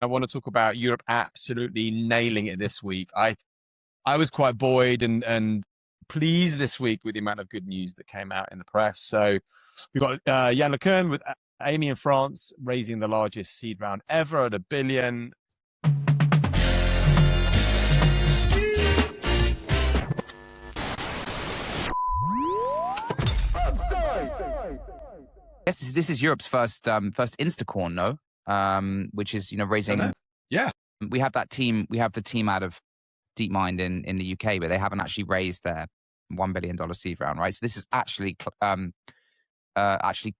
I want to talk about Europe absolutely nailing it this week. I was quite buoyed and pleased this week with the amount of good news that came out in the press. So we've got Yann LeCun with Amy in France raising the largest seed round ever at $1 billion. Yes, this is Europe's first Instacorn, no? Which is raising. Yeah, we have that team. We have the team out of DeepMind in the UK, but they haven't actually raised their $1 billion seed round, right? So this is actually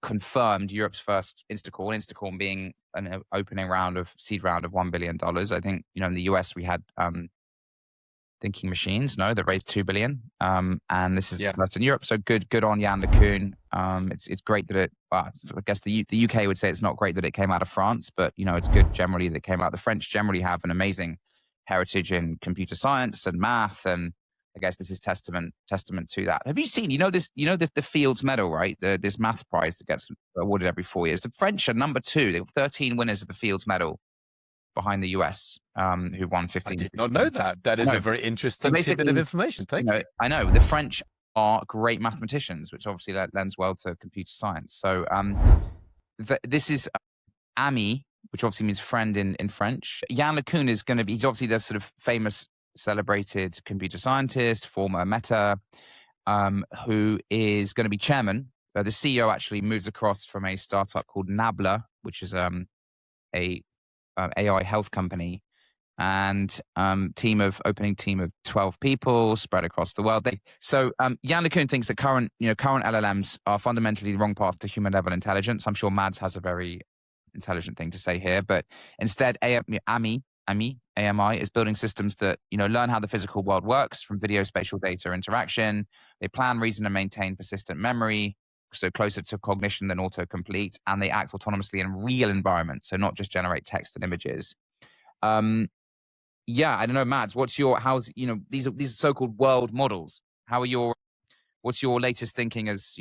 confirmed Europe's first Instacorn. Instacorn being an opening seed round of $1 billion. I think in the US we had Thinking Machines, that raised $2 billion. And this is the first in Europe. So good on Yann LeCun. It's great that I guess the UK would say it's not great that it came out of France, but it's good generally that it came out. The French generally have an amazing heritage in computer science and math, and I guess this is testament to that. Have you seen, the Fields Medal, right? This math prize that gets awarded every 4 years. The French are number 2. They have 13 winners of the Fields Medal behind the US, who won 15. I did not know that. That is a very interesting tidbit of information. Thank you. I know the French are great mathematicians, which obviously lends well to computer science. So this is ami, which obviously means friend in French. Yann LeCun is going to be, he's obviously the sort of famous, celebrated computer scientist, former Meta, who is going to be chairman. The CEO actually moves across from a startup called Nabla, which is a AI health company, and opening team of 12 people spread across the world. So Yann LeCun thinks that current LLMs are fundamentally the wrong path to human level intelligence. I'm sure Mads has a very intelligent thing to say here, but instead AMI is building systems that learn how the physical world works from video spatial data interaction. They plan, reason, and maintain persistent memory, so closer to cognition than autocomplete, and they act autonomously in real environments, so not just generate text and images. I don't know, Mads, these are so-called world models. What's your latest thinking as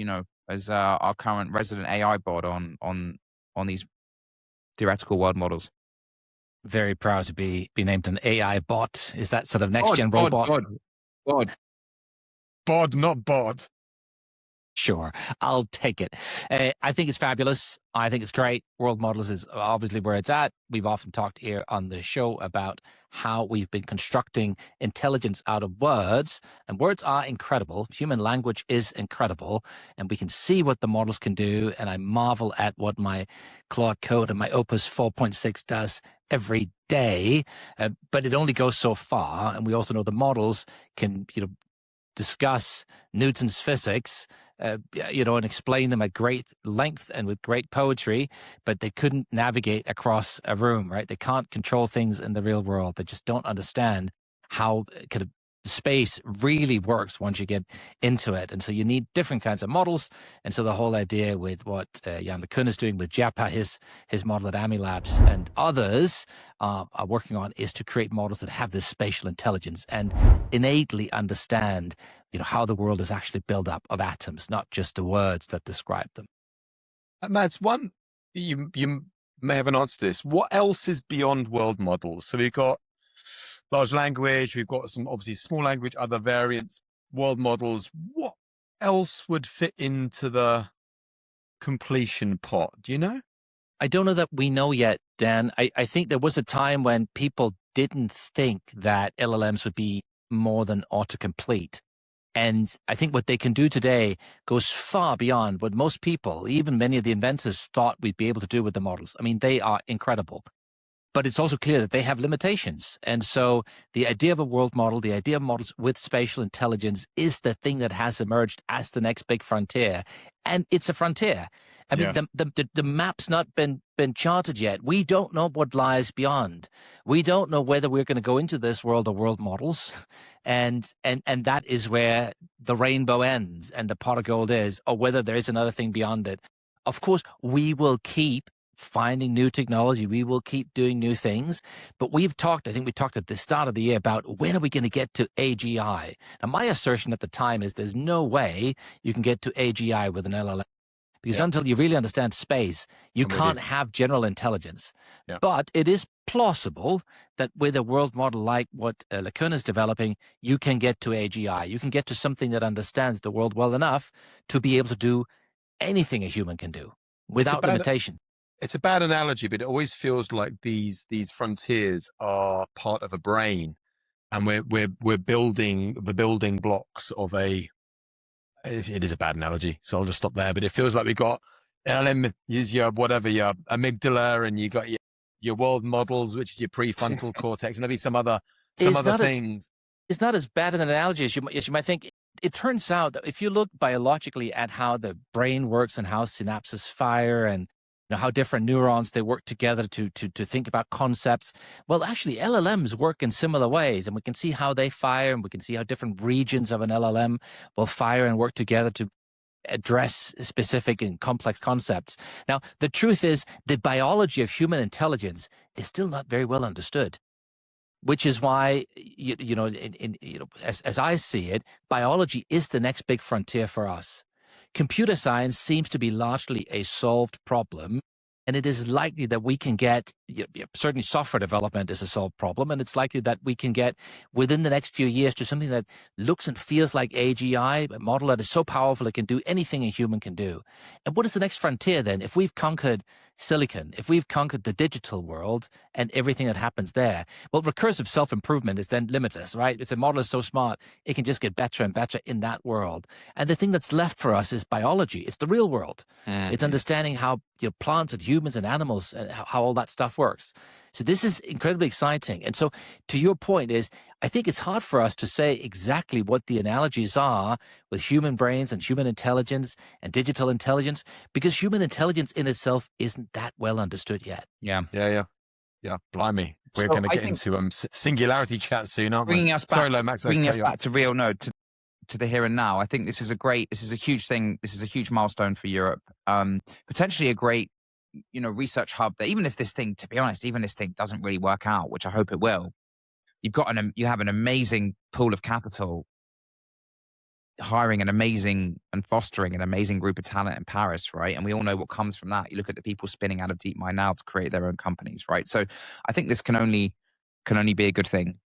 our current resident AI bot on these theoretical world models? Very proud to be named an AI bot. Is that sort of next-gen robot? Bod, not bod. Sure, I'll take it. I think it's fabulous. I think it's great. World models is obviously where it's at. We've often talked here on the show about how we've been constructing intelligence out of words, and words are incredible. Human language is incredible, and we can see what the models can do, and I marvel at what my Claude Code and my Opus 4.6 does every day, but it only goes so far, and we also know the models can discuss Newton's physics, and explain them at great length and with great poetry, but they couldn't navigate across a room, right? They can't control things in the real world. They just don't understand how kind of space really works once you get into it. And so you need different kinds of models. And so the whole idea with what Yann LeCun is doing with JAPA, his model at Ami Labs, and others are working on, is to create models that have this spatial intelligence and innately understand how the world is actually built up of atoms, not just the words that describe them. Mads, one, you may have an answer to this. What else is beyond world models? So we've got large language, we've got some obviously small language, other variants, world models. What else would fit into the completion pot? Do you know? I don't know that we know yet, Dan. I think there was a time when people didn't think that LLMs would be more than autocomplete. And I think what they can do today goes far beyond what most people, even many of the inventors, thought we'd be able to do with the models. I mean, they are incredible. But it's also clear that they have limitations. And so the idea of a world model, the idea of models with spatial intelligence, is the thing that has emerged as the next big frontier. And it's a frontier. I mean, the map's not been charted yet. We don't know what lies beyond. We don't know whether we're going to go into this world of world models. And that is where the rainbow ends and the pot of gold is, or whether there is another thing beyond it. Of course, we will keep finding new technology. We will keep doing new things. But I think we talked at the start of the year about when are we going to get to AGI? Now, my assertion at the time is there's no way you can get to AGI with an LLM. because Yeah. until you really understand space, you I'm with can't you. have general intelligence. Yeah. But it is plausible that with a world model like what LeCun is developing, you can get to AGI. You can get to something that understands the world well enough to be able to do anything a human can do without limitation. It's a bad analogy, but it always feels like these frontiers are part of a brain, and we're building the building blocks of a. It is a bad analogy, so I'll just stop there. But it feels like we got LLM is your whatever, your amygdala, and you got your world models, which is your prefrontal cortex, and maybe some other things. It's not as bad an analogy as you might think. It turns out that if you look biologically at how the brain works and how synapses fire and how different neurons they work together to think about concepts, well, actually LLMs work in similar ways, and we can see how they fire, and we can see how different regions of an LLM will fire and work together to address specific and complex concepts. Now, the truth is the biology of human intelligence is still not very well understood, which is why, as I see it, biology is the next big frontier for us. Computer science seems to be largely a solved problem, and it is likely that we can get, certainly software development is a solved problem, and it's likely that we can get within the next few years to something that looks and feels like AGI, a model that is so powerful it can do anything a human can do. And what is the next frontier then? If we've conquered silicon, if we've conquered the digital world and everything that happens there, well, recursive self-improvement is then limitless, right? If the model is so smart, it can just get better and better in that world. And the thing that's left for us is biology. It's the real world. Mm-hmm. It's understanding how plants and humans and animals and how all that stuff works. So this is incredibly exciting. And so to your point is, I think it's hard for us to say exactly what the analogies are with human brains and human intelligence and digital intelligence, because human intelligence in itself isn't that well understood yet. Yeah. Blimey. We're going to get into singularity chat soon, aren't we? Bringing us back, Sorry, Lomax, bringing us back to real, to the here and now. I think this is a huge thing. This is a huge milestone for Europe. Potentially a great, research hub that even if this thing, to be honest, even this thing doesn't really work out, which I hope it will, you have an amazing pool of capital, hiring an amazing and fostering an amazing group of talent in Paris, right? And we all know what comes from that. You look at the people spinning out of DeepMind now to create their own companies, right? So I think this can only be a good thing.